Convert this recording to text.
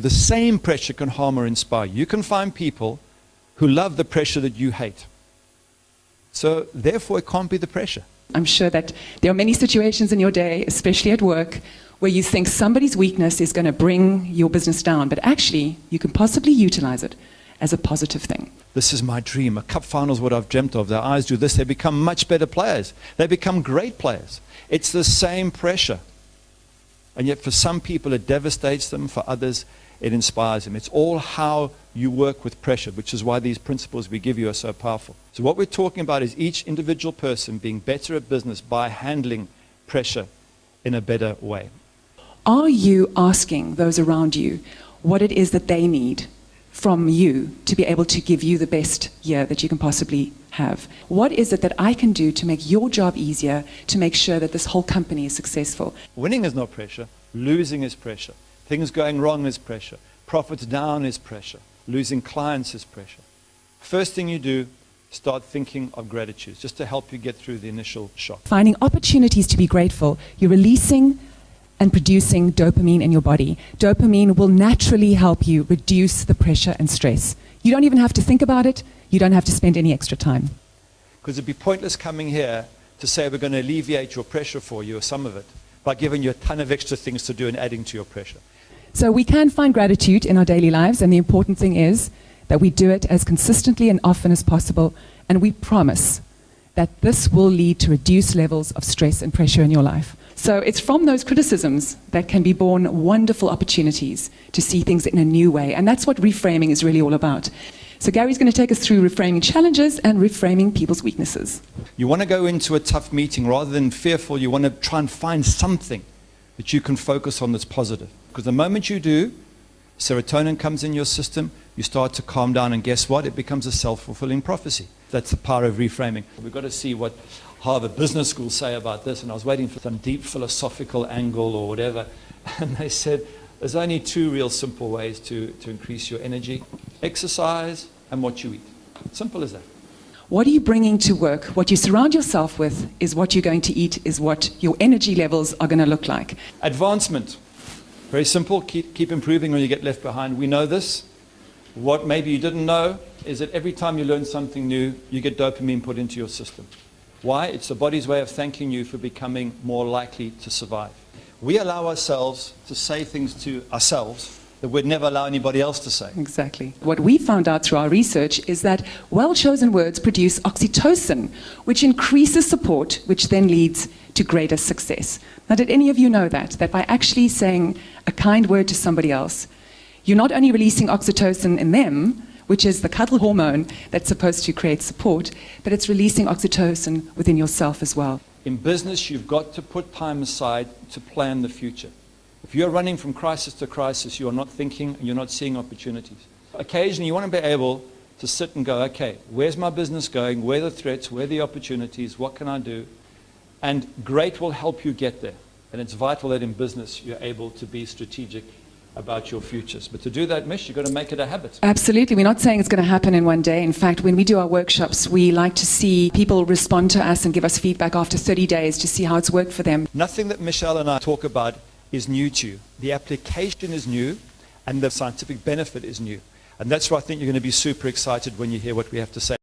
the same pressure can harm or inspire. You can find people who love the pressure that you hate. So therefore, it can't be the pressure. I'm sure that there are many situations in your day, especially at work, where you think somebody's weakness is going to bring your business down, but actually you can possibly utilize it as a positive thing. This is my dream. A cup final is what I've dreamt of. Their eyes do this. They become much better players. They become great players. It's the same pressure. And yet for some people it devastates them. For others it inspires them. It's all how you work with pressure, which is why these principles we give you are so powerful. So what we're talking about is each individual person being better at business by handling pressure in a better way. Are you asking those around you what it is that they need from you to be able to give you the best year that you can possibly have? What is it that I can do to make your job easier, to make sure that this whole company is successful? Winning is not pressure. Losing is pressure. Things going wrong is pressure. Profits down is pressure. Losing clients is pressure. First thing you do, start thinking of gratitude, just to help you get through the initial shock. Finding opportunities to be grateful. You're releasing and producing dopamine in your body. Dopamine will naturally help you reduce the pressure and stress. You don't even have to think about it. You don't have to spend any extra time. Because it'd be pointless coming here to say we're going to alleviate your pressure for you, or some of it, by giving you a ton of extra things to do and adding to your pressure. So we can find gratitude in our daily lives, and the important thing is that we do it as consistently and often as possible, and we promise that this will lead to reduced levels of stress and pressure in your life. So it's from those criticisms that can be born wonderful opportunities to see things in a new way, and that's what reframing is really all about. So Gary's going to take us through reframing challenges and reframing people's weaknesses. You want to go into a tough meeting rather than fearful. You want to try and find something that you can focus on that's positive. Because the moment you do, serotonin comes in your system, you start to calm down, and guess what? It becomes a self-fulfilling prophecy. That's the power of reframing. We've got to see what Harvard Business School say about this, and I was waiting for some deep philosophical angle or whatever, and they said there's only two real simple ways to increase your energy: exercise and what you eat. Simple as that. What are you bringing to work? What you surround yourself with is what you're going to eat, is what your energy levels are going to look like. Advancement. Very simple. Keep improving or you get left behind. We know this. What maybe you didn't know is that every time you learn something new, you get dopamine put into your system. Why? It's the body's way of thanking you for becoming more likely to survive. We allow ourselves to say things to ourselves that we'd never allow anybody else to say. Exactly. What we found out through our research is that well-chosen words produce oxytocin, which increases support, which then leads to greater success. Now, did any of you know that by actually saying a kind word to somebody else, you're not only releasing oxytocin in them, which is the cuddle hormone that's supposed to create support, but it's releasing oxytocin within yourself as well. In business, you've got to put time aside to plan the future. If you're running from crisis to crisis, you are not thinking and you're not seeing opportunities. Occasionally, you want to be able to sit and go, okay, where's my business going? Where are the threats? Where are the opportunities? What can I do? And great will help you get there. And it's vital that in business, you're able to be strategic about your futures. But to do that, Mish, you've got to make it a habit. Absolutely. We're not saying it's going to happen in one day. In fact, when we do our workshops, we like to see people respond to us and give us feedback after 30 days to see how it's worked for them. Nothing that Michelle and I talk about is new to you. The application is new, and the scientific benefit is new. And that's why I think you're going to be super excited when you hear what we have to say.